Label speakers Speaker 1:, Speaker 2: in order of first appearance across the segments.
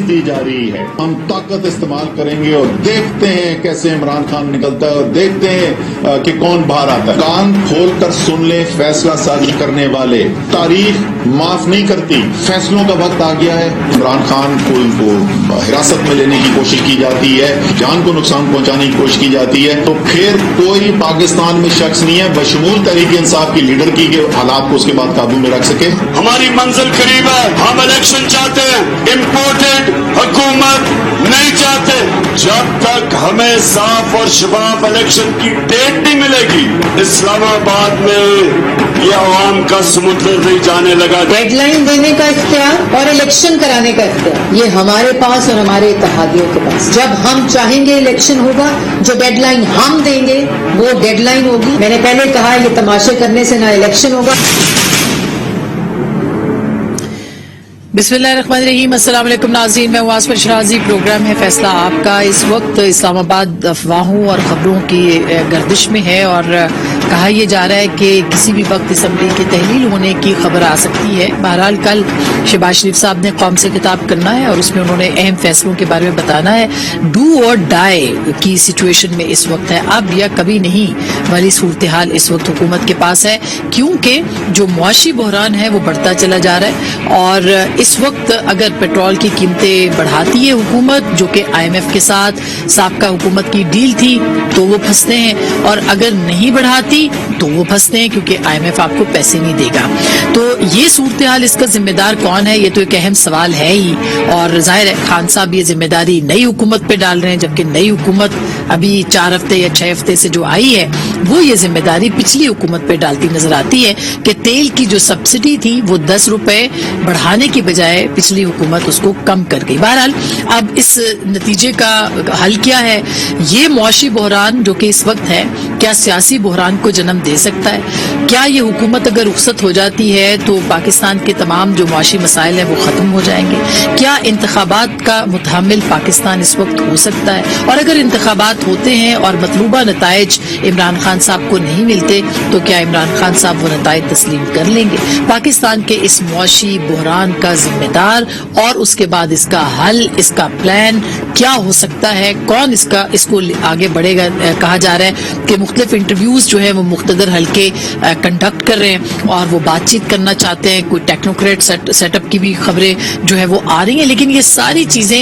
Speaker 1: दी जा रही है। हम ताकत इस्तेमाल करेंगे और देखते हैं कैसे इमरान खान निकलता है और देखते हैं कि कौन बाहर आता है। कान खोल कर सुन ले फैसला साजी करने वाले, तारीख माफ नहीं करती। फैसलों का वक्त आ गया है। इमरान खान को इनको हिरासत में लेने की कोशिश की जाती है, जान को नुकसान पहुंचाने की कोशिश की जाती है, तो फिर कोई पाकिस्तान में शख्स नहीं है बशमूल तहरीक इंसाफ की लीडर की के हालात को उसके बाद काबू में रख सके।
Speaker 2: हमारी मंजिल करीब है, हम इलेक्शन चाहते हैं, इम्पोर्टेड हुकूमत नहीं चाहते। जब तक हमें साफ और शफाफ इलेक्शन की डेट नहीं मिलेगी, इस्लामाबाद में ये आवाम का समुद्र नहीं जाने लगा।
Speaker 3: डेडलाइन देने का इख्तियार और इलेक्शन कराने का इख्तियार ये हमारे पास और हमारे इत्तेहादियों के पास। जब हम चाहेंगे इलेक्शन होगा, जो डेडलाइन हम देंगे वो डेडलाइन होगी। मैंने पहले कहा ये तमाशे करने से ना इलेक्शन होगा।
Speaker 4: बिस्मिल्लाहिर्रहमानिर्रहीम, अस्सलाम वालेकुम नाज़रीन, मैं वास्फर शराजी। प्रोग्राम है फैसला आपका। इस वक्त इस्लामाबाद अफवाहों और ख़बरों की गर्दिश में है और कहा यह जा रहा है कि किसी भी वक्त असम्बली की तहलील होने की खबर आ सकती है। बहरहाल कल शहबाज शरीफ साहब ने कौम से खिताब करना है और उसमें उन्होंने अहम फैसलों के बारे में बताना है। डू और डाई की सिचुएशन में इस वक्त है, अब या कभी नहीं वाली सूरत हाल इस वक्त हुकूमत के पास है, क्योंकि जो मुआशी बहरान है वो बढ़ता चला जा रहा है। और इस वक्त अगर पेट्रोल की कीमतें बढ़ाती है हुकूमत, जो कि IMF के साथ साबका हुकूमत की डील थी, तो वो फंसते हैं, और अगर नहीं बढ़ाती तो वो फंसते हैं क्योंकि IMF आपको पैसे नहीं देगा। तो ये सूरत हाल, इसका जिम्मेदार कौन है, ये तो एक अहम सवाल है ही। और जाहिर है खान साहब ये जिम्मेदारी नई हुकूमत पे डाल रहे हैं, जबकि नई हुकूमत अभी 4 हफ्ते या 6 हफ्ते से जो आई है वो ये जिम्मेदारी पिछली हुकूमत पे डालती नजर आती है कि तेल की जो सब्सिडी थी वो 10 रुपए बढ़ाने की बजाय पिछली हुकूमत उसको कम कर गई। बहरहाल अब इस नतीजे का हल क्या है? ये मुआशी बहरान जो कि इस वक्त है, क्या सियासी बहरान को जन्म दे सकता है? क्या ये हुकूमत अगर रुखसत हो जाती है तो पाकिस्तान के तमाम जो मुआशी मसाइल है वो खत्म हो जाएंगे? क्या इंतखाबात का मुतहम्मिल पाकिस्तान इस वक्त हो सकता है? और अगर इंतखाबात होते हैं और मतलूबा नताइज इमरान खान साहब को नहीं मिलते तो क्या इमरान खान साहब वो नताइज तस्लीम कर लेंगे? पाकिस्तान के इस मुआशी बहरान का जिम्मेदार और उसके बाद इसका हल, इसका प्लान क्या हो सकता है? कौन इसको आगे बढ़ेगा? कहा जा रहा है कि मुख्तलिफ इंटरव्यूज जो है वो मुख्तदर हल्के कंडक्ट कर रहे हैं और वो बातचीत करना चाहते हैं। कोई टेक्नोक्रेट सेटअप की भी खबरें जो है वो आ रही हैं, लेकिन ये सारी चीजें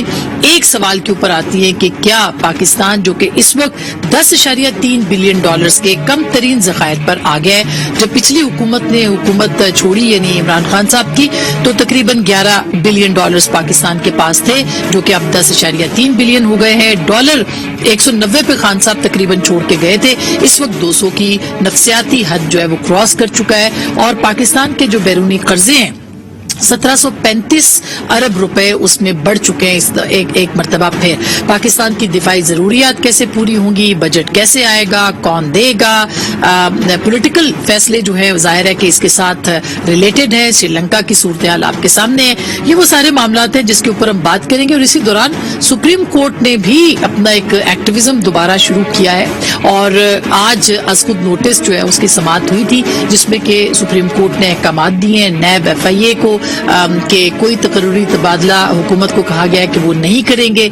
Speaker 4: एक सवाल के ऊपर आती है कि क्या पाकिस्तान जो कि इस वक्त $10.3 बिलियन के कम तरीन ज़खायर पर आ गया है। जब पिछली हुकूमत ने हुकूमत छोड़ी यानी इमरान खान साहब की, तो तकरीबन $11 बिलियन पाकिस्तान के पास थे, जो कि अब 10.3 बिलियन हो गए हैं। डॉलर 190 पे खान साहब तकरीबन छोड़ के गए थे, इस वक्त 200 की नफसियाती हद जो है वो क्रॉस कर चुका है। और पाकिस्तान के जो बैरूनी कर्जे हैं 1735 अरब रुपए उसमें बढ़ चुके हैं। एक मरतबा फिर पाकिस्तान की दिफाई जरूरियात कैसे पूरी होंगी, बजट कैसे आएगा, कौन देगा, पॉलिटिकल फैसले जो है जाहिर है कि इसके साथ रिलेटेड है। श्रीलंका की सूरत हाल आपके सामने है। ये वो सारे मामला हैं जिसके ऊपर हम बात करेंगे। और इसी दौरान सुप्रीम कोर्ट ने भी अपना एक एक्टिविज्म दोबारा शुरू किया है और आज अज़खुद नोटिस जो है उसकी समाअत हुई थी, जिसमें कि सुप्रीम कोर्ट ने अहकामात दिए हैं नैब FIA को कि कोई तकर्री तबादला हुकूमत को कहा गया है कि वो नहीं करेंगे,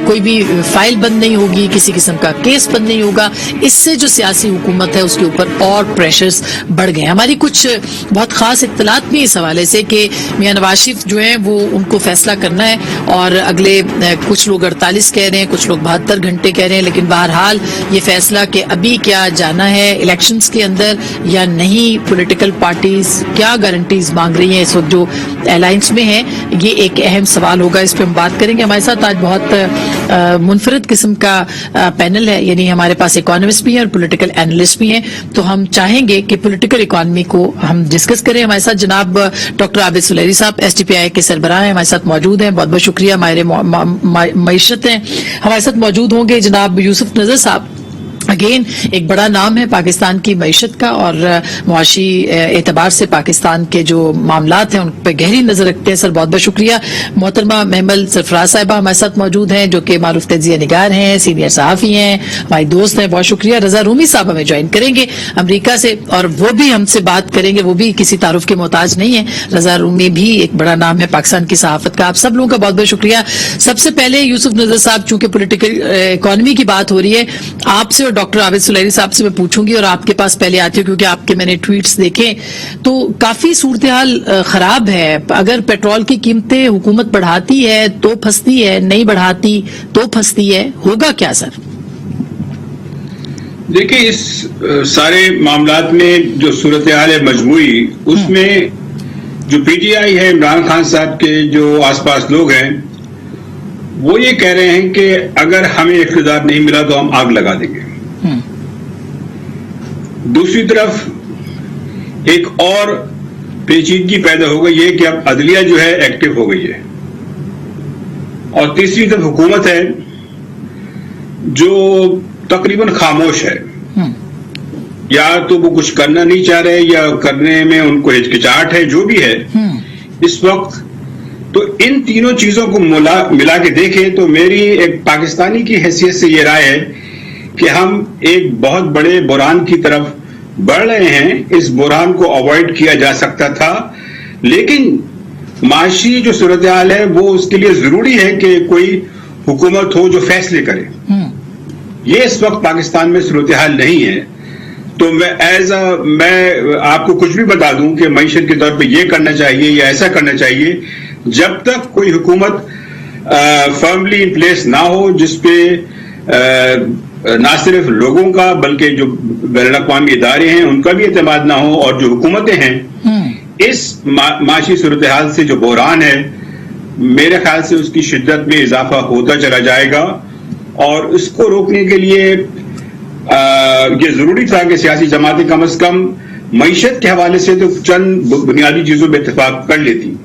Speaker 4: कोई भी फाइल बंद नहीं होगी, किसी किस्म का केस बंद नहीं होगा। इससे जो सियासी हुकूमत है उसके ऊपर और प्रेशर्स बढ़ गए। हमारी कुछ बहुत खास इत्तलात भी इस हवाले से कि मियां नवाज शरीफ जो है वो उनको फैसला करना है और अगले कुछ लोग 48 कह रहे हैं, कुछ लोग 72 घंटे कह रहे हैं, लेकिन बहरहाल ये फैसला कि अभी क्या जाना है इलेक्शंस के अंदर या नहीं, पॉलिटिकल पार्टीज क्या गारंटीज मांग रही हैं इस वक्त जो अलायंस में है, ये एक अहम सवाल होगा। इस पर हम बात करेंगे। हमारे साथ आज बहुत मुनफरद किस्म का पैनल है, यानी हमारे पास इकोनॉमिस्ट भी हैं और पॉलिटिकल एनालिस्ट भी हैं। तो हम चाहेंगे कि पॉलिटिकल इकोनॉमी को हम डिस्कस करें। हमारे साथ जनाब डॉक्टर आबिद सुलेरी साहब STPI के सरबराह हैं, हमारे साथ मौजूद हैं। बहुत बहुत शुक्रिया। माहिर मईशत हैं। हमारे साथ मौजूद होंगे जनाब यूसुफ नजर साहब अगेन एक बड़ा नाम है पाकिस्तान की मईशत का और मुआशी एतबार से पाकिस्तान के जो मामलात हैं उन पर गहरी नजर रखते हैं। सर बहुत बहुत शुक्रिया। मोहतरमा महमल सरफराज साहिबा हमारे साथ मौजूद हैं जो कि मारूफ तजिया निगार हैं, सीनियर सहाफ़ी हैं, हमारी दोस्त हैं, बहुत शुक्रिया। रजा रूमी साहब हमें ज्वाइन करेंगे अमरीका से और वो भी हमसे बात करेंगे, वो भी किसी तारुफ के मोहताज नहीं है। रजा रूमी भी एक बड़ा नाम है पाकिस्तान की सहाफत का। आप सब लोगों का बहुत बहुत शुक्रिया। सबसे पहले यूसुफ नजर साहब, चूंकि पॉलिटिकल इकोनॉमी की बात हो रही है, आपसे और डॉक्टर आबिद सुलैरी साहब से मैं पूछूंगी और आपके पास पहले आती हूँ क्योंकि आपके मैंने ट्वीट्स देखे तो काफी सूरत हाल खराब है। अगर पेट्रोल की कीमतें हुकूमत बढ़ाती है तो फंसती है, नहीं बढ़ाती तो फंसती है, होगा क्या सर?
Speaker 5: देखिए, इस सारे मामलात में जो सूरत हाल है मजमूई, उसमें जो पीटीआई है, इमरान खान साहब के जो आसपास लोग हैं, वो ये कह रहे हैं कि अगर हमें इख्तियार नहीं मिला तो हम आग लगा देंगे। दूसरी तरफ एक और पेचीदगी पैदा हो गई है कि अब अदलिया जो है एक्टिव हो गई है, और तीसरी तरफ हुकूमत है जो तकरीबन खामोश है। या तो वो कुछ करना नहीं चाह रहे या करने में उनको हिचकिचाहट है, जो भी है इस वक्त। तो इन तीनों चीजों को मिला के देखें तो मेरी एक पाकिस्तानी की हैसियत से ये राय है कि हम एक बहुत बड़े बुरहान की तरफ बढ़ रहे हैं। इस बुरहान को अवॉइड किया जा सकता था, लेकिन माशी जो सूरत हाल है वो उसके लिए जरूरी है कि कोई हुकूमत हो जो फैसले करे। ये इस वक्त पाकिस्तान में सूरत हाल नहीं है। तो मैं आपको कुछ भी बता दूं कि मईशत के तौर पे ये करना चाहिए या ऐसा करना चाहिए, जब तक कोई हुकूमत फर्मली इन प्लेस ना हो जिसपे ना सिर्फ लोगों का बल्कि जो बैनुल-अक़वामी इदारे हैं उनका भी एतमाद ना हो, और जो हुकूमतें हैं इस माशी सूरत हाल से जो बहरान है, मेरे ख्याल से उसकी शिद्दत में इजाफा होता चला जाएगा। और इसको रोकने के लिए ये जरूरी था कि सियासी जमातें कम से कम मईशत के हवाले से तो चंद बुनियादी चीजों पर इत्तेफाक कर लेती,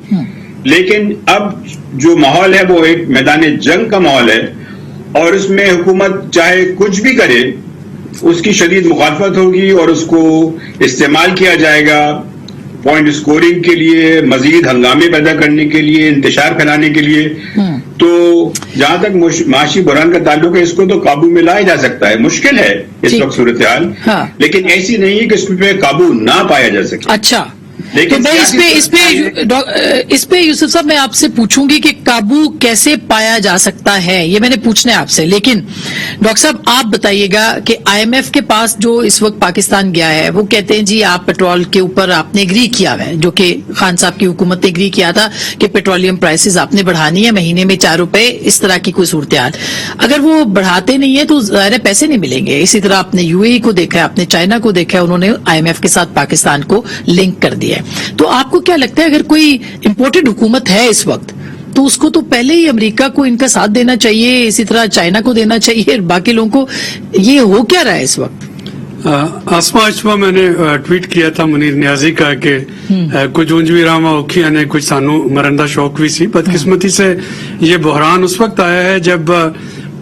Speaker 5: लेकिन अब जो माहौल है वो एक मैदान जंग का माहौल है, और इसमें हुकूमत चाहे कुछ भी करे उसकी शदीद मुखालफत होगी और उसको इस्तेमाल किया जाएगा पॉइंट स्कोरिंग के लिए, मजीद हंगामे पैदा करने के लिए, इंतशार फैलाने के लिए। तो जहां तक माशी बुरहान का ताल्लुक है, इसको तो काबू में लाया जा सकता है। मुश्किल है इस वक्त सूरत हाल, लेकिन ऐसी नहीं है कि इस पे काबू ना पाया जा सके।
Speaker 4: अच्छा, तो मैं इस पे यूसुफ साहब मैं आपसे पूछूंगी कि काबू कैसे पाया जा सकता है, ये मैंने पूछना है आपसे। लेकिन डॉक्टर साहब आप बताइएगा कि आईएमएफ के पास जो इस वक्त पाकिस्तान गया है, वो कहते हैं जी आप पेट्रोल के ऊपर आपने एग्री किया हुआ है, जो कि खान साहब की हुकूमत ने एग्री किया था कि पेट्रोलियम प्राइसेस आपने बढ़ानी है, महीने में 4 रुपए, इस तरह की कोई सूरत हाल। अगर वो बढ़ाते नहीं है तो ज़ाहिर पैसे नहीं मिलेंगे। इसी तरह आपने यूएई को देखा है, आपने चाइना को देखा है, उन्होंने आईएमएफ के साथ पाकिस्तान को लिंक कर दिया है। तो आपको क्या लगता है, अगर कोई इंपोर्टेड हुकूमत है इस वक्त तो उसको तो पहले ही अमेरिका को इनका साथ देना चाहिए, इसी तरह चाइना को देना चाहिए, बाकी लोगों को? ये हो क्या रहा है इस वक्त?
Speaker 6: आसमा इस मैंने ट्वीट किया था मुनीर नियाजी का कि कुछ ऊंज भी रामा औखिया ने कुछ सानू मरंदा शौक भी सी। बदकिस्मती से ये बहरान उस वक्त आया है जब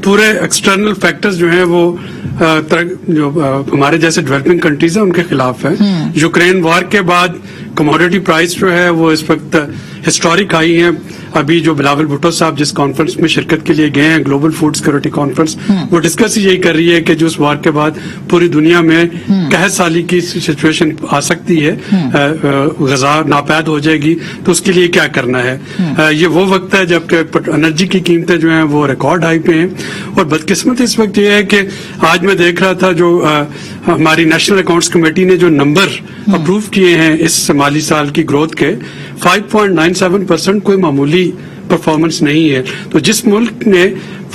Speaker 6: पूरे एक्सटर्नल फैक्टर्स जो हैं वो जो हमारे जैसे डेवलपिंग कंट्रीज हैं उनके खिलाफ है। यूक्रेन वॉर के बाद कमोडिटी प्राइस जो है वो इस वक्त हिस्टोरिक हाई है। अभी जो बिलावल भुट्टो साहब जिस कॉन्फ्रेंस में शिरकत के लिए गए हैं, ग्लोबल फूड सिक्योरिटी कॉन्फ्रेंस, वो डिस्कस यही कर रही है कि जो उस वार के बाद पूरी दुनिया में कहत साली की सिचुएशन आ सकती है, गजा नापैद हो जाएगी, तो उसके लिए क्या करना है। ये वो वक्त है जबकि एनर्जी की कीमतें जो हैं वो रिकॉर्ड हाई पे हैं। और बदकिस्मत इस वक्त ये है कि आज मैं देख रहा था जो हमारी नेशनल अकाउंट्स कमेटी ने जो नंबर अप्रूव किए हैं इस माली साल की ग्रोथ के, 5.97% कोई मामूली परफॉर्मेंस नहीं है। तो जिस मुल्क ने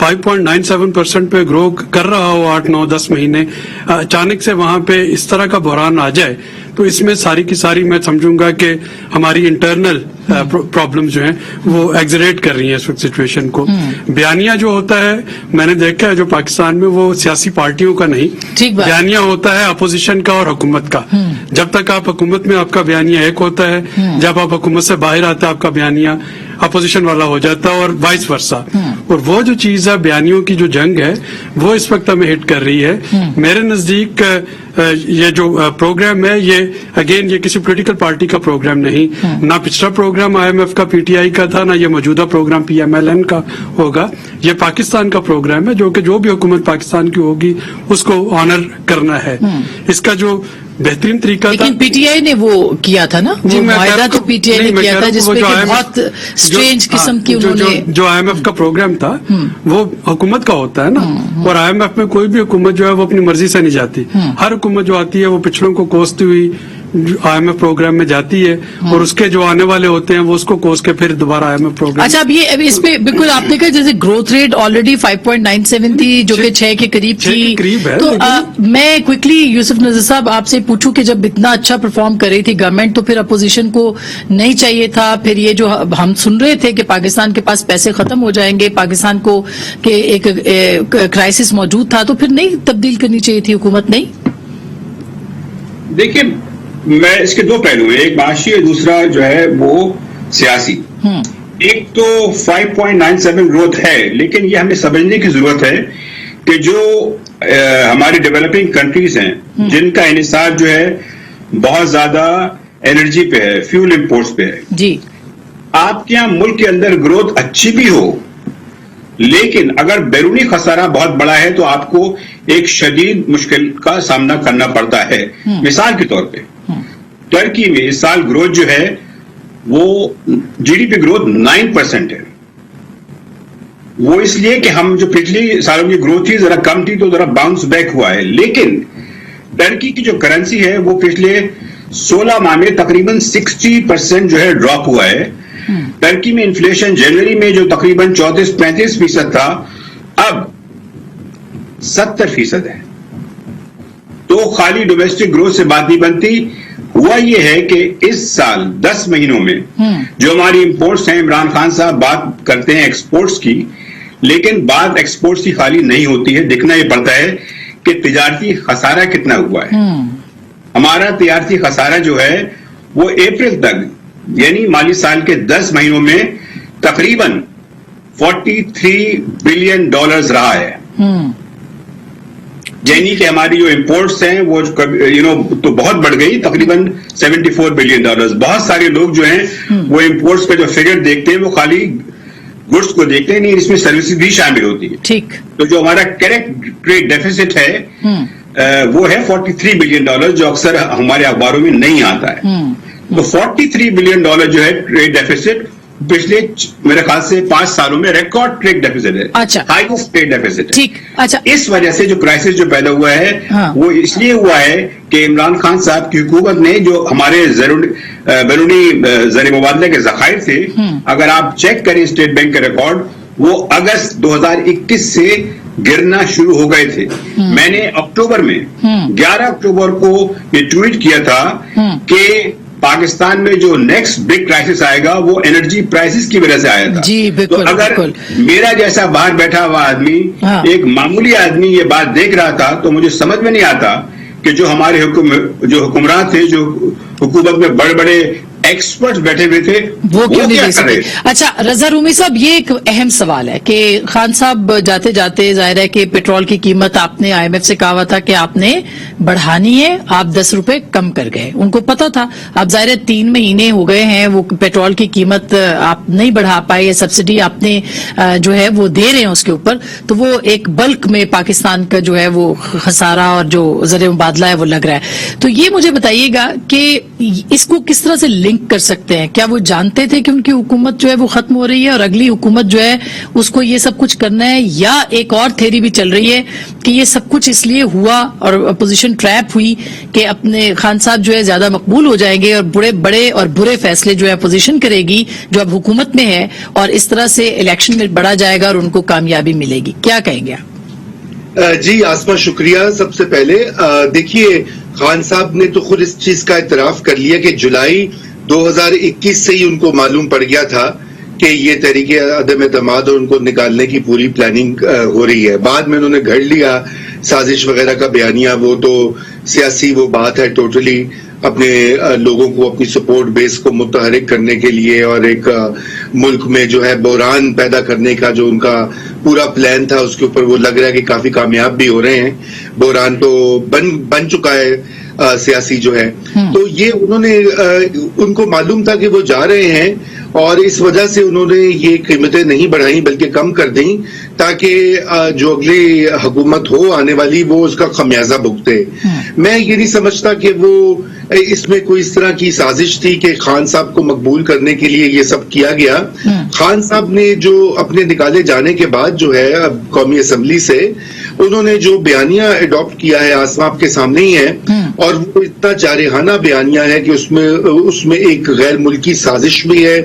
Speaker 6: 5.97% पे ग्रो कर रहा हो 8, 9, 10 महीने, अचानक से वहां पे इस तरह का बहरान आ जाए तो इसमें सारी की सारी मैं समझूंगा कि हमारी इंटरनल प्रॉब्लम जो हैं वो एग्जरेट कर रही हैं इस वक्त सिचुएशन को। बयानिया जो होता है मैंने देखा है जो पाकिस्तान में, वो सियासी पार्टियों का नहीं, बयानिया होता है अपोजिशन का और हुकूमत का। जब तक आप हुकूमत में आपका बयानिया एक होता है, जब आप हुकूमत से बाहर आते हैं आपका बयानिया अपोजिशन वाला हो जाता है और वाइस वर्सा। और वो जो चीज है, बयानियों की जो जंग है, वो इस वक्त हमें हिट कर रही है। मेरे नजदीक ये जो प्रोग्राम है, ये अगेन ये किसी पॉलिटिकल पार्टी का प्रोग्राम नहीं, ना पिछला प्रोग्राम IMF का PTI का था, ना ये मौजूदा प्रोग्राम PMLN का होगा। ये पाकिस्तान का प्रोग्राम है, जो कि जो भी हुकूमत पाकिस्तान की होगी उसको ऑनर करना है। इसका जो बेहतरीन तरीका था,
Speaker 4: लेकिन PTI ने वो किया था ना, वो मुआहदा तो PTI ने किया था, जिसपे बहुत स्ट्रेंज किस्म की उन्होंने
Speaker 6: जो IMF का प्रोग्राम था वो हुकूमत का होता है ना, और IMF में कोई भी हुकूमत जो है वो अपनी मर्जी से नहीं जाती। हर हुकूमत जो आती है वो पिछड़ों को कोसती हुई IMF प्रोग्राम में जाती है, और उसके जो आने वाले होते हैं वो उसको कोस के फिर दोबारा IMF प्रोग्राम।
Speaker 4: अच्छा, अब इस पे बिल्कुल आपने कहा जैसे ग्रोथ रेट ऑलरेडी 5.97 थी, जो कि 6 के करीब थी,
Speaker 6: है,
Speaker 4: तो मैं क्विकली यूसुफ नजर साहब आपसे पूछूं कि जब इतना अच्छा परफॉर्म कर रही थी गवर्नमेंट, तो फिर अपोजिशन को नहीं चाहिए था? फिर ये जो हम सुन रहे थे कि पाकिस्तान के पास पैसे खत्म हो जाएंगे, पाकिस्तान को के एक क्राइसिस मौजूद था, तो फिर नहीं तब्दील करनी चाहिए थी हुकूमत? नहीं,
Speaker 5: देखिए, मैं इसके दो पहलू हैं, एक माशी और दूसरा जो है वो सियासी। एक तो 5.97 ग्रोथ है, लेकिन ये हमें समझने की जरूरत है कि जो हमारी डेवलपिंग कंट्रीज हैं, जिनका इन्हिसार जो है बहुत ज्यादा एनर्जी पे है, फ्यूल इंपोर्ट्स पे है
Speaker 4: जी,
Speaker 5: आपके यहाँ मुल्क के अंदर ग्रोथ अच्छी भी हो, लेकिन अगर बैरूनी खसारा बहुत बड़ा है तो आपको एक शदीद मुश्किल का सामना करना पड़ता है। मिसाल के तौर पे टर्की में इस साल ग्रोथ जो है वो GDP ग्रोथ 9% है। वो इसलिए कि हम जो पिछली सालों की ग्रोथ थी जरा कम थी, तो जरा बाउंस बैक हुआ है। लेकिन टर्की की जो करेंसी है वो पिछले 16 माह में तकरीबन 60% जो है ड्रॉप हुआ है। टर्की में इन्फ्लेशन जनवरी में जो तकरीबन 34-35% था, अब 70% है। तो खाली डोमेस्टिक ग्रोथ से बात नहीं बनती। हुआ यह है कि इस साल 10 महीनों में जो हमारी इंपोर्ट्स हैं, इमरान खान साहब बात करते हैं एक्सपोर्ट्स की, लेकिन बात एक्सपोर्ट्स की खाली नहीं होती है। देखना यह पड़ता है कि तिजारती खसारा कितना हुआ है। हमारा तिजारती खसारा जो है वो अप्रैल तक, यानी माली साल के 10 महीनों में तकरीबन $43 बिलियन रहा है। यानी कि हमारी जो इंपोर्ट्स हैं वो तो बहुत बढ़ गई, तकरीबन $74 बिलियन। बहुत सारे लोग जो हैं वो इंपोर्ट्स पे जो फिगर देखते हैं वो खाली गुड्स को देखते हैं, नहीं, इसमें सर्विसेज भी शामिल होती है।
Speaker 4: ठीक।
Speaker 5: तो जो हमारा करेक्ट ट्रेड डेफिसिट है वो है $43 बिलियन, जो अक्सर हमारे अखबारों में नहीं आता है। तो $43 बिलियन जो है ट्रेड डेफिसिट, पिछले मेरे ख्याल से 5 सालों में रिकॉर्ड ट्रेड डेफिसिट है।
Speaker 4: अच्छा,
Speaker 5: हाईएस्ट ट्रेड डेफिसिट।
Speaker 4: ठीक। अच्छा,
Speaker 5: इस वजह से जो क्राइसिस जो पैदा हुआ है वो इसलिए हुआ है कि इमरान खान साहब की हुकूमत ने जो हमारे बैरूनी ज़र मुबादले के ज़खायर थे, अगर आप चेक करें स्टेट बैंक के रिकॉर्ड, वो अगस्त 2021 से गिरना शुरू हो गए थे। मैंने अक्टूबर में 11 अक्टूबर को ये ट्वीट किया था कि पाकिस्तान में जो नेक्स्ट बिग क्राइसिस आएगा वो एनर्जी प्राइसेस की वजह से आया था।
Speaker 4: जी, बिल्कुल,
Speaker 5: तो अगर
Speaker 4: बिल्कुल।
Speaker 5: मेरा जैसा बाहर बैठा हुआ आदमी, एक मामूली आदमी ये बात देख रहा था, तो मुझे समझ में नहीं आता कि जो हमारे जो हुक्मरान थे, जो हुकूमत में बड़े बड़े एक्सपर्ट्स बैठे हुए थे,
Speaker 4: वो क्यों नहीं
Speaker 5: क्या
Speaker 4: दे
Speaker 5: कर रहे
Speaker 4: सके? अच्छा, रजा रूमी साहब, ये एक अहम सवाल है कि खान साहब जाते जाते, जाहिर है कि पेट्रोल की कीमत आपने IMF से कहा हुआ था कि आपने बढ़ानी है, आप 10 रुपए कम कर गए, उनको पता था। अब जाहिर है 3 महीने हो गए हैं, वो पेट्रोल की कीमत आप नहीं बढ़ा पाए, सब्सिडी आपने जो है वो दे रहे हैं उसके ऊपर, तो वो एक बल्क में पाकिस्तान का जो है वो खसारा और जो ज़र मुबादला है वो लग रहा है। तो ये मुझे बताइएगा कि इसको किस तरह से लिंक कर सकते हैं? क्या वो जानते थे कि उनकी हुकूमत जो है वो खत्म हो रही है और अगली हुकूमत जो है उसको ये सब कुछ करना है, या एक और थ्योरी भी चल रही है कि ये सब कुछ इसलिए हुआ और अपोजिशन ट्रैप हुई कि अपने खान साहब जो है ज्यादा मकबूल हो जाएंगे और बड़े और बुरे फैसले जो है अपोजिशन करेगी जो अब हुकूमत में है, और इस तरह से इलेक्शन में बढ़ा जाएगा और उनको कामयाबी मिलेगी? क्या कहेंगे आप?
Speaker 7: जी आसमा, शुक्रिया। सबसे पहले देखिए, खान साहब ने तो खुद इस चीज का इतराफ कर लिया कि जुलाई 2021 से ही उनको मालूम पड़ गया था कि ये तरीके अदम एतमाद और उनको निकालने की पूरी प्लानिंग हो रही है। बाद में उन्होंने घड़ लिया साजिश वगैरह का बयानिया, वो तो सियासी वो बात है टोटली। اپنے لوگوں کو اپنی سپورٹ بیس کو متحرک کرنے کے لیے اور ایک ملک میں جو ہے بحران پیدا کرنے کا جو ان کا پورا پلان تھا اس کے اوپر وہ لگ رہا ہے کہ کافی کامیاب بھی ہو رہے ہیں. بحران تو بن چکا ہے سیاسی جو ہے. تو یہ انہوں نے ان کو معلوم تھا کہ وہ جا رہے ہیں اور اس وجہ سے انہوں نے یہ قیمتیں نہیں بڑھائیں بلکہ کم کر دیں تاکہ جو اگلی حکومت ہو آنے والی وہ اس کا خمیازہ بھگتے. میں یہ نہیں سمجھتا کہ وہ اس میں کوئی اس طرح کی سازش تھی کہ خان صاحب کو مقبول کرنے کے لیے یہ سب کیا گیا. خان صاحب نے جو اپنے نکالے جانے کے بعد جو ہے قومی اسمبلی سے انہوں نے جو بیانیہ اڈاپٹ کیا ہے آسما آپ کے سامنے ہی ہے اور وہ اتنا جارحانہ بیانیہ ہے کہ اس میں ایک غیر ملکی سازش بھی ہے,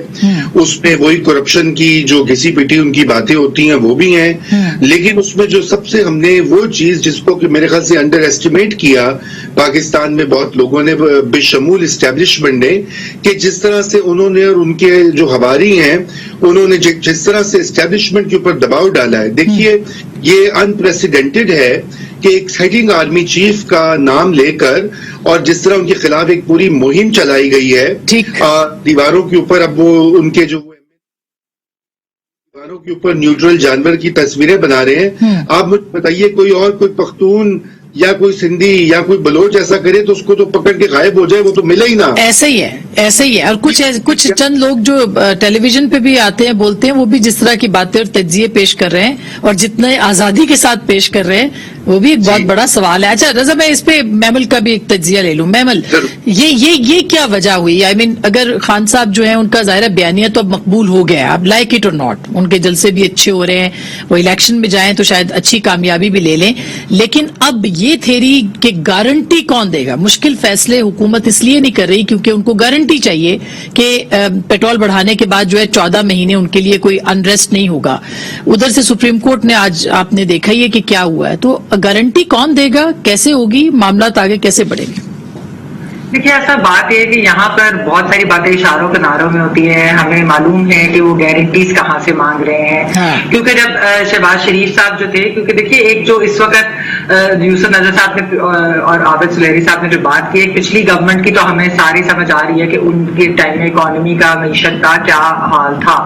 Speaker 7: اس میں وہی کرپشن کی جو گھسی پٹی ان کی باتیں ہوتی ہیں وہ بھی ہیں, لیکن اس میں جو سب سے ہم نے وہ چیز جس کو کہ میرے خیال سے انڈر ایسٹیمیٹ کیا پاکستان میں بہت لوگوں نے بشمول اسٹیبلشمنٹ نے کہ جس طرح سے انہوں نے اور ان کے جو حواری ہیں انہوں نے جس طرح سے اسٹیبلشمنٹ کے اوپر دباؤ ڈالا ہے. دیکھیے یہ انپریسیڈنٹڈ ہے کہ ایک سیٹنگ آرمی چیف کا نام لے کر اور جس طرح ان کے خلاف ایک پوری مہم چلائی گئی ہے دیواروں کے اوپر. اب وہ ان کے جو دیواروں کے اوپر نیوٹرل جانور کی تصویریں بنا رہے ہیں. آپ مجھے بتائیے کوئی پختون یا کوئی سندھی یا کوئی بلوچ ایسا کرے تو اس کو تو پکڑ کے غائب ہو جائے, وہ تو ملے ہی نہ.
Speaker 4: ایسا ہی ہے. اور کچھ چند لوگ جو ٹیلی ویژن پہ بھی آتے ہیں بولتے ہیں وہ بھی جس طرح کی باتیں اور تجزیے پیش کر رہے ہیں اور جتنے آزادی کے ساتھ پیش کر رہے ہیں وہ بھی ایک بہت بڑا سوال ہے. اچھا رضا میں اس پہ میمل کا بھی ایک تجزیہ لے لوں. میمل یہ کیا وجہ ہوئی؟ آئی مین اگر خان صاحب جو ہیں ان کا ظاہر بیانیہ تو اب مقبول ہو گیا ہے, اب لائک اٹ اور ناٹ, ان کے جلسے بھی اچھے ہو رہے ہیں, وہ الیکشن میں جائیں تو شاید اچھی کامیابی بھی لے لیں, لیکن اب یہ تھیری کہ گارنٹی کون دے گا؟ مشکل فیصلے حکومت اس لیے نہیں کر رہی کیونکہ ان کو گارنٹی چاہیے کہ پیٹرول بڑھانے کے بعد جو ہے 14 مہینے ان کے لیے کوئی انریسٹ نہیں ہوگا. ادھر سے سپریم کورٹ نے آج آپ نے دیکھا ہی ہے کہ کیا ہوا ہے, تو گارنٹی کون دے گا, کیسے ہوگی, معاملات آگے کیسے بڑھیں گے؟
Speaker 8: دیکھیے ایسا بات ہے کہ یہاں پر بہت ساری باتیں اشاروں کے نعروں میں ہوتی ہیں. ہمیں معلوم ہے کہ وہ گارنٹیز کہاں سے مانگ رہے ہیں, کیونکہ جب شہباز شریف صاحب جو تھے, کیونکہ دیکھیے ایک جو اس وقت یوسف نظر صاحب نے اور عابد سلیری صاحب نے جو بات کی پچھلی گورنمنٹ کی, تو ہمیں ساری سمجھ آ رہی ہے کہ ان کے ٹائم میں اکانومی کا, معیشت کا کیا حال تھا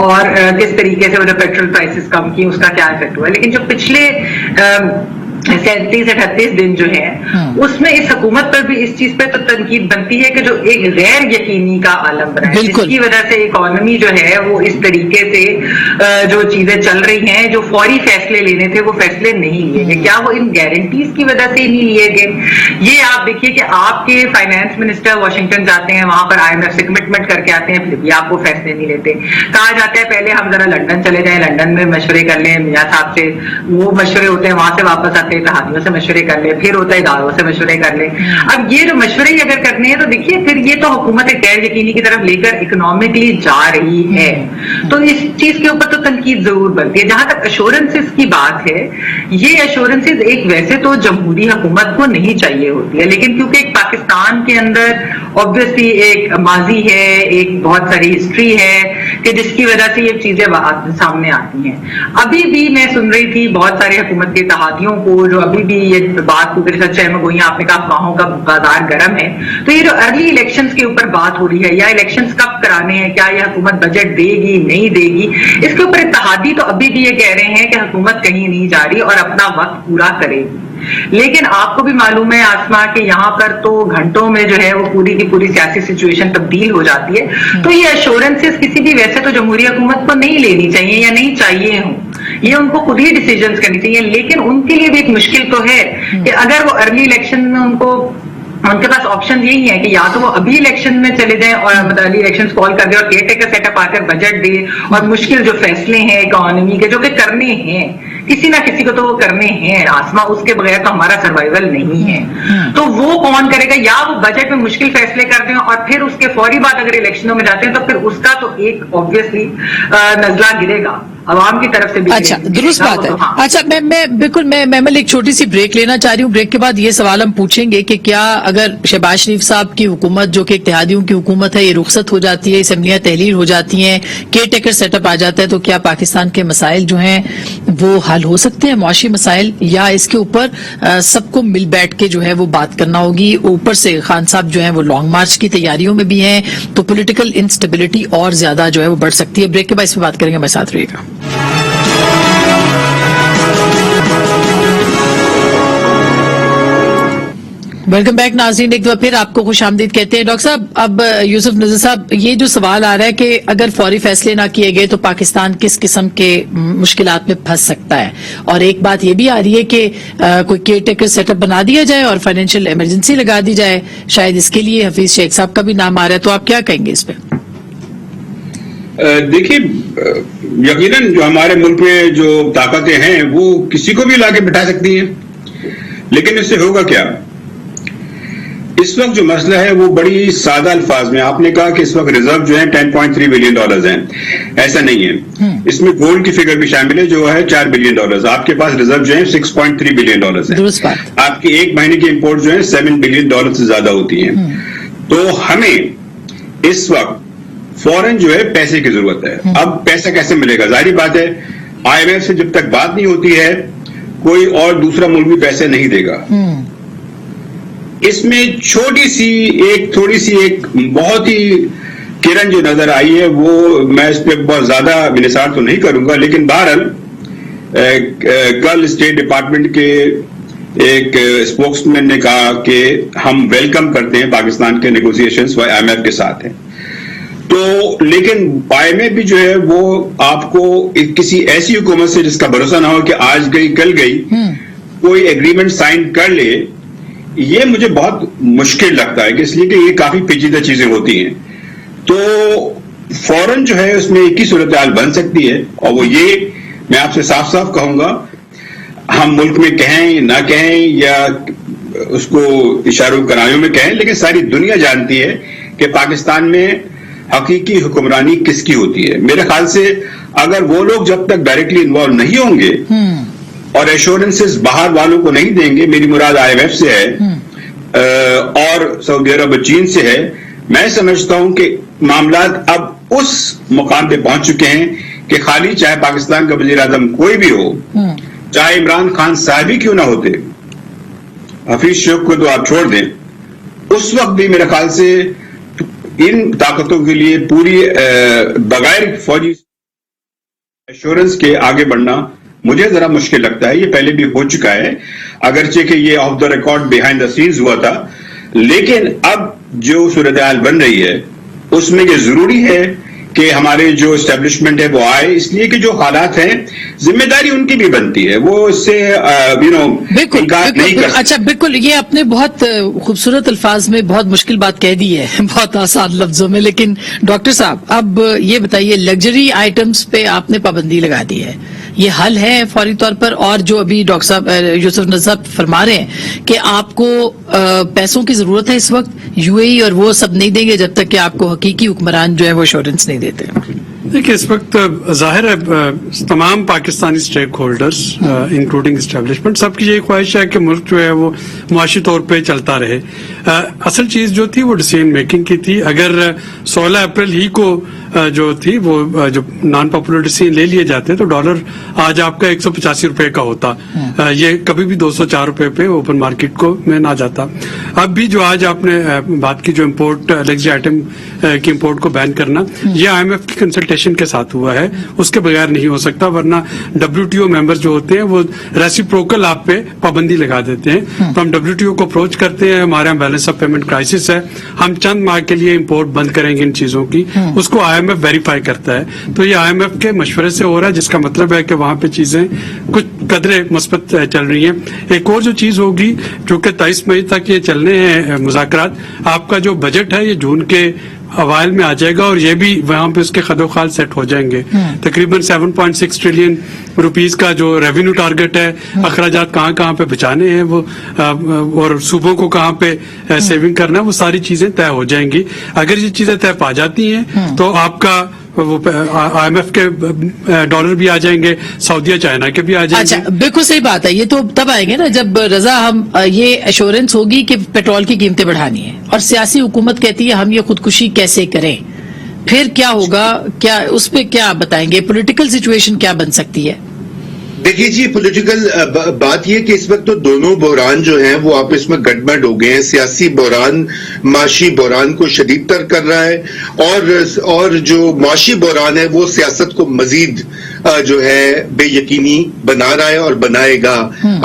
Speaker 8: اور کس طریقے سے پیٹرول پرائسز کم کی, اس کا کیا افیکٹ ہوا. لیکن جو پچھلے 37-38 دن جو ہے اس میں اس حکومت پر بھی اس چیز پہ تو تنقید بنتی ہے کہ جو ایک غیر یقینی کا عالم بنا ہے, جس کی وجہ سے اکانومی جو ہے وہ اس طریقے سے جو چیزیں چل رہی ہیں, جو فوری فیصلے لینے تھے وہ فیصلے نہیں لیے گئے. کیا وہ ان گارنٹیز کی وجہ سے نہیں لیے گئے؟ یہ آپ دیکھیے کہ آپ کے فائنانس منسٹر واشنگٹن جاتے ہیں, وہاں پر IMF سے کمٹمنٹ کر کے آتے ہیں, پھر بھی آپ وہ فیصلے نہیں لیتے. کہا جاتا ہے پہلے ہم ذرا لندن چلے جائیں, لندن میں مشورے کر لیں میاں صاحب سے, وہ مشورے ہوتے ہیں, وہاں سے واپس آتے ہیں اتحادیوں سے مشورے کر لیں, پھر ہوتا ہے اداروں سے مشورے کر لیں. اب یہ جو مشورے ہی اگر کرنے ہیں تو دیکھیے پھر یہ تو حکومت غیر یقینی کی طرف لے کر اکنامکلی جا رہی ہے, تو اس چیز کے اوپر تو تنقید ضرور بنتی ہے. جہاں تک ایشورنسز کی بات ہے, یہ ایشورنسز ایک ویسے تو جمہوری حکومت کو نہیں چاہیے ہوتی ہے, لیکن کیونکہ ایک پاکستان کے اندر obviously ایک ماضی ہے, ایک بہت ساری ہسٹری ہے کہ جس کی وجہ سے یہ چیزیں سامنے آتی ہیں. ابھی بھی میں سن رہی تھی بہت سارے حکومت کے اتحادیوں کو جو ابھی بھی یہ بات کو سچائی میں گوئیاں, آپ نے کہا افواہوں کا بازار گرم ہے, تو یہ جو ارلی الیکشنز کے اوپر بات ہو رہی ہے یا الیکشنز کب کرانے ہیں, کیا یہ حکومت بجٹ دے گی نہیں دے گی, اس کے اوپر اتحادی تو ابھی بھی یہ کہہ رہے ہیں کہ حکومت کہیں نہیں جا رہی اور اپنا وقت پورا کرے گی. لیکن آپ کو بھی معلوم ہے آسما کہ یہاں پر تو گھنٹوں میں جو ہے وہ پوری کی پوری سیاسی سچویشن تبدیل ہو جاتی ہے, تو یہ ایشورنسز کسی بھی ویسے تو جمہوری حکومت کو نہیں لینی چاہیے یا نہیں چاہیے ہوں, یہ ان کو خود ہی ڈیسیجنز کرنی چاہیے. لیکن ان کے لیے بھی ایک مشکل تو ہے کہ اگر وہ ارلی الیکشن میں ان کے پاس آپشن یہی ہے کہ یا تو وہ ابھی الیکشن میں چلے جائیں اور ارلی الیکشن کال کر دیں اور کیئر ٹیکر سیٹ اپ آ کر بجٹ دے اور مشکل جو فیصلے ہیں اکانومی کے جو کہ کرنے ہیں, کسی نہ کسی کو تو وہ کرنے ہیں آسما, اس کے بغیر تو ہمارا سروائیول نہیں ہے, تو وہ کون کرے گا؟ یا وہ بجٹ میں مشکل فیصلے کرتے ہیں اور پھر اس کے فوری بعد اگر الیکشنوں میں جاتے ہیں تو پھر اس کا تو ایک obviously نزلہ گرے گا. आवाम की तरफ से भी
Speaker 4: अच्छा, दुरुस्त बात है।
Speaker 8: हाँ।
Speaker 4: अच्छा, मैं एक छोटी सी ब्रेक लेना चाह रही हूँ। ब्रेक के बाद ये सवाल हम पूछेंगे कि क्या अगर शहबाज शरीफ साहब की हुकूमत, जो कि इत्तेहादियों की हुकूमत है, ये रुखसत हो जाती है, असेंबलियां तहलील हो जाती हैं, केयर टेकर सेटअप आ जाता है, तो क्या पाकिस्तान के मसाइल जो हैं वो हल हो सकते हैं, मुआशी मसाइल, या इसके ऊपर सबको मिल बैठ के जो है वो बात करना होगी? ऊपर से खान साहब जो है वो लॉन्ग मार्च की तैयारियों में भी हैं, तो पॉलिटिकल इंस्टेबिलिटी और ज्यादा जो है वो बढ़ सकती है। ब्रेक के बाद इस पर बात करेंगे, हमारे साथ रहिएगा। वेलकम बैक नाज़रीन, एक बार फिर आपको खुश आमदीद कहते हैं। डॉक्टर साहब, अब यूसुफ नजर साहब, ये जो सवाल आ रहा है कि अगर फौरी फैसले ना किए गए तो पाकिस्तान किस किस्म के मुश्किलात में फंस सकता है, और एक बात ये भी आ रही है कि कोई केयर टेकर सेटअप बना दिया जाए और फाइनेंशियल इमरजेंसी लगा दी जाए, शायद इसके लिए हफीज शेख साहब का भी नाम आ रहा है, तो आप क्या कहेंगे इस पर?
Speaker 5: देखिए, यकीनन जो हमारे मुल्क में जो ताकतें हैं वो किसी को भी लाके बिठा सकती हैं, लेकिन इससे होगा क्या? इस वक्त जो मसला है वो बड़ी सादा अल्फाज में, आपने कहा कि इस वक्त रिजर्व जो है $10.3 बिलियन हैं। ऐसा नहीं है, इसमें गोल्ड की फिगर भी शामिल है जो है $4 बिलियन। आपके पास रिजर्व जो है $6.3 बिलियन है। आपकी एक महीने की इंपोर्ट जो है $7 बिलियन से ज्यादा होती है। तो हमें इस वक्त फौरन जो है पैसे की जरूरत है। अब पैसा कैसे मिलेगा? जाहिर बात है, IMF से जब तक बात नहीं होती है कोई और दूसरा मुल्क भी पैसे नहीं देगा। इसमें थोड़ी सी एक बहुत ही किरण जो नजर आई है, वो मैं इस पर बहुत ज्यादा निसार तो नहीं करूंगा, लेकिन बहरहाल कल स्टेट डिपार्टमेंट के एक स्पोक्समैन ने कहा कि हम वेलकम करते हैं पाकिस्तान के नेगोशिएशंस IMF के साथ हैं। तो लेकिन IMF भी जो है वो आपको किसी ऐसी हुकूमत से जिसका भरोसा ना हो कि आज गई कल गई कोई एग्रीमेंट साइन कर ले, ये मुझे बहुत मुश्किल लगता है, इसलिए कि ये काफी पेचीदा चीजें होती हैं। तो फौरन जो है उसमें एक ही सूरत हाल बन सकती है, और वो ये मैं आपसे साफ साफ कहूंगा, हम मुल्क में कहें ना कहें या उसको इशारों करायों में कहें, लेकिन सारी दुनिया जानती है कि पाकिस्तान में हकीकी हुक्मरानी किसकी होती है। मेरे ख्याल से अगर वो लोग जब तक डायरेक्टली इन्वॉल्व नहीं होंगे और एश्योरेंसेस बाहर वालों को नहीं देंगे, मेरी मुराद IMF से है और सऊदी अरब और चीन से है, मैं समझता हूं कि मामलात अब उस मुकाम पे पहुंच चुके हैं कि खाली चाहे पाकिस्तान का वजीर आजम कोई भी हो, चाहे इमरान खान साहब ही क्यों ना होते, हफीज शेख को तो आप छोड़ दें, उस वक्त भी मेरे ख्याल से इन ताकतों के लिए पूरी बगैर फौजी एश्योरेंस के आगे बढ़ना मुझे जरा मुश्किल लगता है। ये पहले भी हो चुका है, अगरचे कि ये of the record behind the scenes हुआ था, लेकिन अब जो सूरत हाल बन रही है उसमें ये जरूरी है कि हमारे जो एस्टेब्लिशमेंट है वो आए, इसलिए कि जो हालात हैं जिम्मेदारी उनकी भी बनती है, वो इससे इनकार नहीं कर।
Speaker 4: अच्छा, बिल्कुल, ये आपने बहुत खूबसूरत अल्फाज में बहुत मुश्किल बात कह दी है, बहुत आसान लफ्जों में, लेकिन डॉक्टर साहब अब ये बताइए, लग्जरी आइटम्स पे आपने पाबंदी लगा दी है, ये हल है फौरी तौर पर? और जो अभी डॉक्टर साहब यूसुफ नजर फरमा रहे हैं कि आपको पैसों की जरूरत है इस वक्त, UAE और वो सब नहीं देंगे जब तक कि आपको हकीकी हुक्मरान जो है वो एश्योरेंस नहीं देते।
Speaker 6: देखिए, इस वक्त जाहिर है तमाम Pakistani stakeholders including establishment सबकी यही ख्वाहिश है कि मुल्क जो है वो मुआशी तौर पे चलता रहे। असल चीज जो थी वो डिसीजन मेकिंग की थी। अगर 16 अप्रैल ही को जो थी वो जो नॉन पॉपुलर डिसीजन ले लिए जाते तो डॉलर आज आपका 185 रुपए का होता, ये कभी भी 204 रुपए पे ओपन मार्केट को में ना जाता। अब भी जो आज आपने बात की, जो इम्पोर्ट लग्जरी आइटम की इम्पोर्ट को बैन करना, ये IMF की कंसल्टेशन के साथ हुआ है, उसके बगैर नहीं हो सकता, वरना WTO मेंबर जो होते हैं वो रेसिप्रोकल आप पे पाबंदी लगा देते हैं। तो हम WTO को अप्रोच करते हैं, हमारे यहाँ बैलेंस ऑफ पेमेंट क्राइसिस है, हम चंद माह के लिए इम्पोर्ट बंद करेंगे इन चीजों की, उसको IMF वेरीफाई करता है। तो ये IMF के मशवरे से हो रहा है, जिसका मतलब है कि वहां पे चीजें कुछ कदरे मुस्बत चल रही हैं। एक और जो चीज होगी जो कि 23 मई तक ये चलने हैं मुज़ाकरात, आपका जो बजट है ये जून के अवाइल में आ जाएगा और ये भी वहां पे उसके खदोखाल सेट हो जाएंगे। तकरीबन 7.6 ट्रिलियन रुपीस का जो रेवेन्यू टारगेट है, अखराजात कहाँ पे बचाने हैं वो और सूबों को कहाँ पे सेविंग करना है, वो सारी चीजें तय हो जाएंगी। अगर ये चीजें तय पा जाती हैं तो आपका वो IMF के डॉलर भी आ जाएंगे, सऊदीया चाइना के भी आ जाएंगे।
Speaker 4: अच्छा, बिल्कुल सही बात है। ये तो तब आएंगे ना जब रजा हम ये एश्योरेंस होगी कि पेट्रोल की कीमतें बढ़ानी है और सियासी हुकूमत कहती है हम ये खुदकुशी कैसे करें, फिर क्या होगा, क्या उस पे क्या बताएंगे, पॉलिटिकल सिचुएशन क्या बन सकती है?
Speaker 7: देखिए जी, पॉलिटिकल बात यह कि इस वक्त तो दोनों बहरान जो हैं वो आपस में गड़बड़ हो गए हैं। सियासी बहरान माशी बहरान को शदीद तर कर रहा है और जो माशी बहरान है वो सियासत को मजीद जो है बेयकीनी बना रहा है और बनाएगा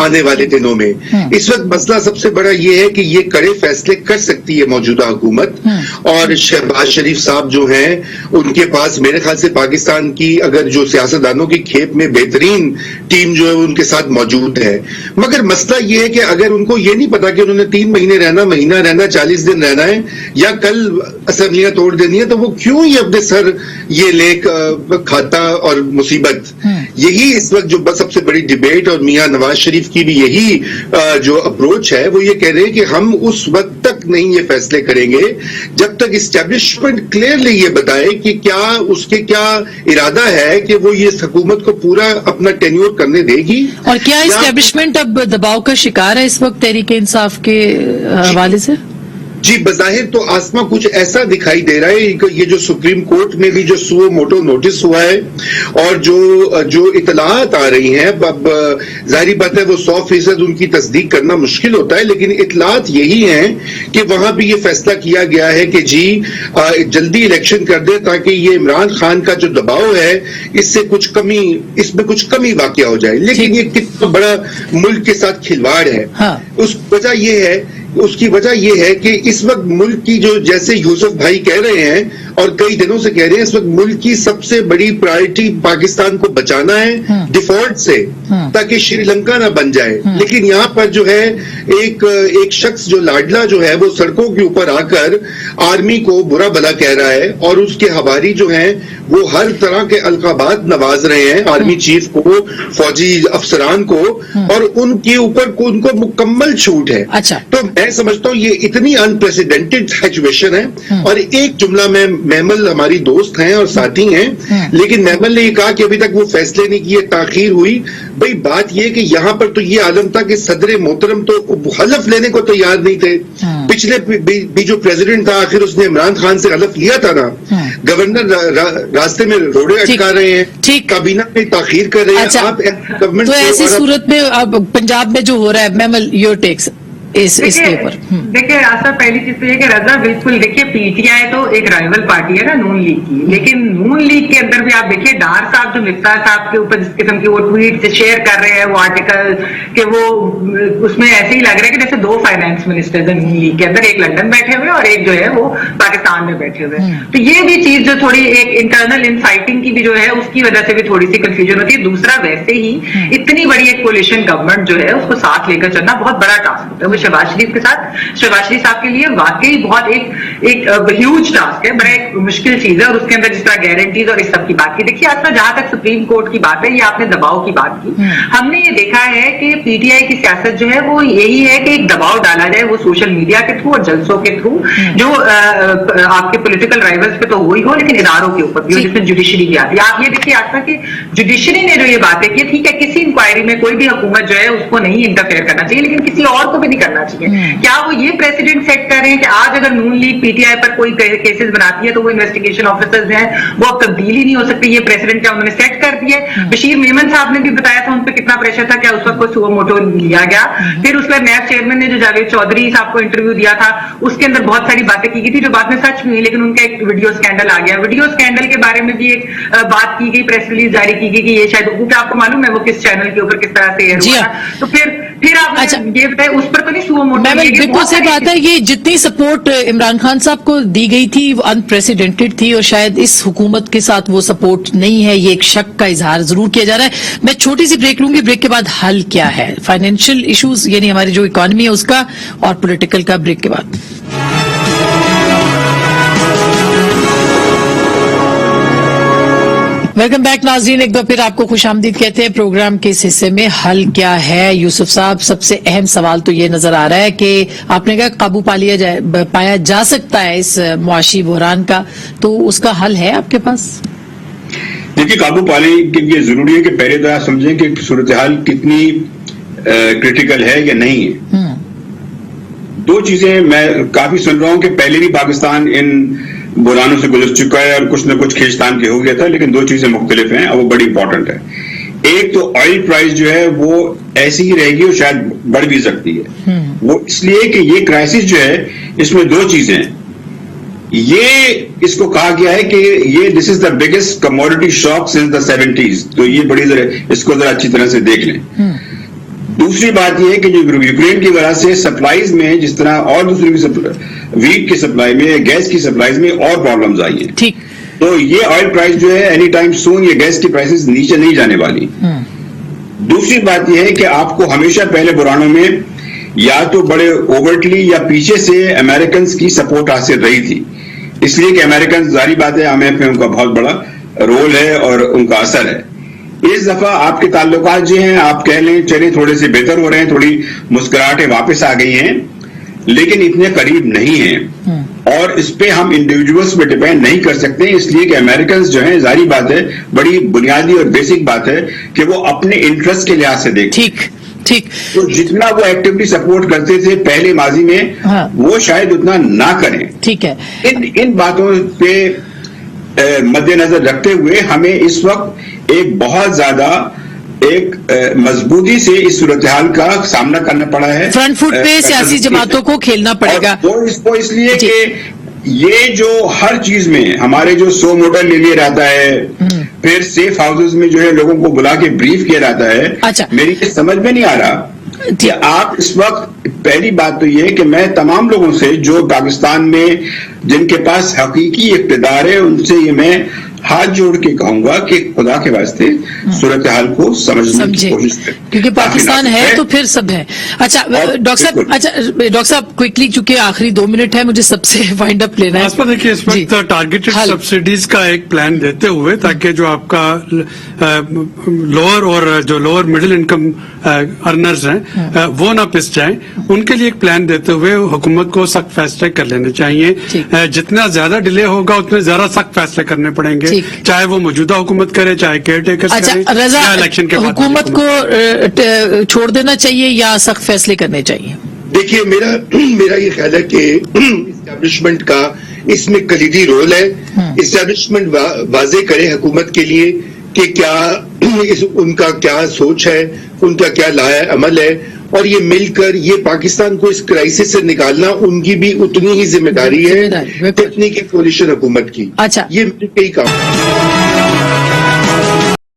Speaker 7: आने वाले दिनों में। इस वक्त मसला सबसे बड़ा ये है कि ये कड़े फैसले कर सकती है मौजूदा हुकूमत, और शहबाज शरीफ साहब जो हैं उनके पास मेरे ख्याल से पाकिस्तान की अगर जो सियासतदानों की खेप में बेहतरीन टीम जो है उनके साथ मौजूद है। मगर मसला ये है कि अगर उनको ये नहीं पता कि उन्होंने 3 महीने रहना, महीना रहना, 40 दिन रहना है या कल असेंबलियां तोड़ देनी है, तो वो क्यों ही अपने सर ये लेक खाता और मुसीबत। यही इस वक्त जो बस सबसे बड़ी डिबेट, और मियां नवाज शरीफ की भी यही जो अप्रोच है, वो ये कह रहे हैं कि हम उस वक्त तक नहीं ये फैसले करेंगे जब तक इस्टेब्लिशमेंट क्लियरली ये बताए कि क्या उसके क्या इरादा है कि वो ये हुकूमत को पूरा अपना टेन्योर करने देगी। और
Speaker 4: क्या इस्टेब्लिशमेंट अब दबाव का शिकार है इस वक्त तहरीके इंसाफ के हवाले से?
Speaker 7: जी, बज़ाहिर तो आसमा कुछ ऐसा दिखाई दे रहा है। ये जो सुप्रीम कोर्ट में भी जो सुओ मोटो नोटिस हुआ है और जो इतलात आ रही हैं, अब जाहिर बात है वो 100% उनकी तस्दीक करना मुश्किल होता है, लेकिन इतलात यही हैं कि वहां भी ये फैसला किया गया है कि जी जल्दी इलेक्शन कर दे ताकि ये इमरान खान का जो दबाव है इसमें कुछ कमी वाक़या हो जाए। लेकिन ये कितना बड़ा मुल्क के साथ खिलवाड़ है। हाँ। उसकी वजह यह है कि इस वक्त मुल्क की जो, जैसे यूसुफ भाई कह रहे हैं और कई दिनों से कह रहे हैं, इस वक्त मुल्क की सबसे बड़ी प्रायोरिटी पाकिस्तान को बचाना है डिफॉल्ट से, ताकि श्रीलंका ना बन जाए। लेकिन यहाँ पर जो है एक शख्स जो लाडला जो है वो सड़कों के ऊपर आकर आर्मी को बुरा भला कह रहा है और उसके हवारी जो हैं वो हर तरह के अलकाबात नवाज रहे हैं आर्मी चीफ को, फौजी अफसरान को, और उनके ऊपर उनको मुकम्मल छूट है।
Speaker 4: अच्छा।
Speaker 7: तो मैं समझता हूँ ये इतनी अनप्रेसिडेंटेड सिचुएशन है। और एक जुमला में महमल हमारी दोस्त हैं और साथी हैं, लेकिन महमल ने ये कहा कि अभी तक वो फैसले नहीं किए, ताखीर हुई। भाई बात ये कि यहाँ पर तो ये आलम था कि सदर मोहतरम तो हलफ लेने को तैयार नहीं थे। पिछले भी जो प्रेसिडेंट था आखिर उसने इमरान खान से हलफ लिया था ना। गवर्नर रास्ते में रोड़े अटका रहे हैं, काबीना में ताखीर कर रहे हैं।
Speaker 4: अच्छा,
Speaker 7: आप गवर्नमेंट
Speaker 4: तो ऐसी सूरत में अब पंजाब में जो हो रहा है, महमल योर टेक्स इसके ऊपर।
Speaker 8: देखिए आशा, पहली चीज तो ये कि रजा बिल्कुल, देखिए पीटीआई तो एक राइवल पार्टी है ना नून लीग की, लेकिन नून लीग के अंदर भी आप देखिए डार साहब जो मिफ्तार साहब के ऊपर जिस किस्म की वो ट्वीट से शेयर कर रहे हैं वो आर्टिकल के, वो उसमें ऐसे ही लग रहा है कि जैसे 2 फाइनेंस मिनिस्टर्स हैं नून लीग के अंदर, एक लंदन बैठे हुए और एक जो है वो पाकिस्तान में बैठे हुए। तो ये भी चीज जो थोड़ी एक इंटरनल इनफाइटिंग की भी जो है उसकी वजह से भी थोड़ी सी कंफ्यूजन होती है। दूसरा, वैसे ही इतनी बड़ी एक कोलिशन गवर्नमेंट जो है उसको साथ लेकर चलना बहुत बड़ा टास्क होता है। शहबाज शरीफ के साथ, शहबाज शरीफ साहब के लिए वाकई बहुत एक ह्यूज टास्क है, बड़ा एक मुश्किल चीज है। और उसके अंदर जिस तरह गारंटीज और इस सब की बात की, देखिए आज जहां तक सुप्रीम कोर्ट की बात है, ये आपने दबाव की बात की, हमने ये देखा है कि पीटीआई की सियासत जो है वो यही है कि एक दबाव डाला जाए, वो सोशल मीडिया के थ्रू और जलसों के थ्रू, जो आपके पॉलिटिकल राइवल्स पे तो हो ही हो, लेकिन इदारों के ऊपर भी, जिसमें जुडिशरी की आती है। आप ये देखिए आज तक कि जुडिशरी ने जो ये बातें की, ठीक है किसी इंक्वायरी में कोई भी हुकूमत जो है उसको नहीं इंटरफेयर करना चाहिए, लेकिन किसी और को भी नहीं करना चाहिए। क्या वो ये प्रेसिडेंट सेट कर रहे हैं कि आज अगर नून लीग पीटीआई पर कोई केसेस बनाती है तो वो इन्वेस्टिगेशन ऑफिसर्स हैं वो अब तब्दीली नहीं हो सकती, ये प्रेसिडेंट क्या उन्होंने सेट कर दिया है? बशीर मेमन साहब ने भी बताया था उन पर कितना प्रेशर था, क्या उस वक्त कोई सुओ मोटो लिया गया? फिर उसके बाद नैब चेयरमैन ने जो जावेद चौधरी साहब को इंटरव्यू दिया था उसके अंदर बहुत सारी बातें की गई थी जो बाद में सच हुई, लेकिन उनका एक वीडियो स्कैंडल आ गया। वीडियो स्कैंडल के बारे में भी एक बात की गई, प्रेस रिलीज जारी की गई कि ये शायद, क्योंकि आपको मालूम है वो किस चैनल के ऊपर किस तरह से एयर हुआ। तो फिर आप ये बताए उस पर तो नहीं सुओ मोटो।
Speaker 4: बिल्कुल सही बात है, ये जितनी सपोर्ट इमरान खान साहब को दी गई थी वो अनप्रेसिडेंटेड थी और शायद इस हुकूमत के साथ वो सपोर्ट नहीं है, ये एक शक का इजहार जरूर किया जा रहा है। मैं छोटी सी ब्रेक लूंगी, ब्रेक के बाद हल क्या है फाइनेंशियल इश्यूज यानी हमारी जो इकोनॉमी है उसका, और पॉलिटिकल का, ब्रेक के बाद। वेलकम बैक नाज़रीन, एक बार फिर आपको खुशामदीद कहते हैं प्रोग्राम के इस हिस्से में। हल क्या है यूसुफ साहब? सबसे अहम सवाल तो ये नजर आ रहा है कि आपने कहा काबू पाया जा सकता है इस मुआशी बहरान का, तो उसका हल है आपके पास?
Speaker 5: देखिए, काबू पाने के लिए जरूरी है कि पहले तो आप समझें कि सूरत हाल कितनी क्रिटिकल है या नहीं है। दो चीजें मैं काफी सुन रहा हूं कि पहले भी पाकिस्तान इन बुरानों से गुजर चुका है और कुछ न कुछ खींचतान के हो गया था, लेकिन दो चीजें मुख्तलिफ हैं और वो बड़ी इंपॉर्टेंट है। एक तो ऑयल प्राइस जो है वो ऐसी ही रहेगी और शायद बढ़ भी सकती है। वो इसलिए कि ये क्राइसिस जो है इसमें दो चीजें हैं। ये इसको कहा गया है कि ये this is the biggest commodity shock since the 70s, तो ये बड़ी इसको जरा अच्छी तरह से देख लें। दूसरी बात यह है कि जो यूक्रेन की वजह से सप्लाईज में जिस तरह और दूसरी वीट की सप्लाई में, गैस की सप्लाईज में और प्रॉब्लम्स आई हैं,
Speaker 4: ठीक,
Speaker 5: तो ये ऑयल प्राइस जो है एनी टाइम सून ये गैस की प्राइसेस नीचे नहीं जाने वाली। दूसरी बात यह है कि आपको हमेशा पहले बुरानों में या तो बड़े ओवरटली या पीछे से अमेरिकन की सपोर्ट हासिल रही थी, इसलिए कि अमेरिकन जारी बात है IMF में उनका बहुत बड़ा रोल है और उनका असर है। इस दफा आपके ताल्लुकात जो हैं आप कह लें चले थोड़े से बेहतर हो रहे हैं, थोड़ी मुस्कुराहटें वापस आ गई हैं, लेकिन इतने करीब नहीं हैं और इस पे हम इंडिविजुअल्स पे डिपेंड नहीं कर सकते, इसलिए कि अमेरिकन जो हैं जारी बात है, बड़ी बुनियादी और बेसिक बात है कि वो अपने इंटरेस्ट के लिहाज से देखें।
Speaker 4: ठीक,
Speaker 5: तो जितना वो एक्टिवली सपोर्ट करते थे पहले माजी में,
Speaker 4: हाँ,
Speaker 5: वो शायद उतना ना करें।
Speaker 4: ठीक है।
Speaker 5: इन बातों पे मद्देनजर रखते हुए हमें इस वक्त एक बहुत ज्यादा एक मजबूती से इस सूरत हाल का सामना करना पड़ा है।
Speaker 4: फ्रंट फुट पे सियासी जमातों को खेलना पड़ेगा।
Speaker 5: वो इसको इसलिए कि ये जो हर चीज में हमारे जो 100 मॉडल ले लिया जाता है, फिर सेफ हाउसेज में जो है लोगों को बुला के ब्रीफ किया जाता है।
Speaker 4: अच्छा,
Speaker 5: मेरी ये समझ में नहीं आ रहा कि आप इस वक्त, पहली बात तो ये कि मैं तमाम लोगों से जो पाकिस्तान में जिनके पास हकीकी इक़्तिदार है उनसे ये मैं हाथ जोड़ के कहूंगा कि खुदा के वास्ते सूरत हाल को समझने की कोशिश करें,
Speaker 4: क्योंकि पाकिस्तान है तो फिर सब है। अच्छा डॉक्टर साहब क्विकली, चूंकि आखिरी 2 मिनट है, मुझे सबसे वाइंड अप लेना है।
Speaker 6: देखिए, इस वक्त टारगेटेड सब्सिडीज का एक प्लान देते हुए, ताकि जो आपका लोअर और जो लोअर मिडिल इनकम अर्नर्स हैं वो ना पिस जाएं, उनके लिए एक प्लान देते हुए हुकूमत को सख्त फैसले कर लेने चाहिए। जितना ज्यादा डिले होगा उतने ज्यादा सख्त फैसले करने पड़ेंगे, चाहे वो मौजूदा हुकूमत करे, चाहे केयर टेकर्स करे, या इलेक्शन के बाद
Speaker 4: हुकूमत को छोड़ देना चाहिए या सख्त फैसले करने चाहिए?
Speaker 7: देखिए, मेरा ये ख्याल है कि इस्टेब्लिशमेंट का इसमें कलीदी रोल है। इस्टेब्लिशमेंट वाजे करे हुकूमत के लिए कि क्या उनका क्या सोच है, उनका क्या लाया अमल है, और ये मिलकर ये पाकिस्तान को इस क्राइसिस से निकालना उनकी भी उतनी ही जिम्मेदारी है जितनी की कोलिशन हुकूमत की।
Speaker 4: अच्छा,
Speaker 7: ये मिलकर ही काम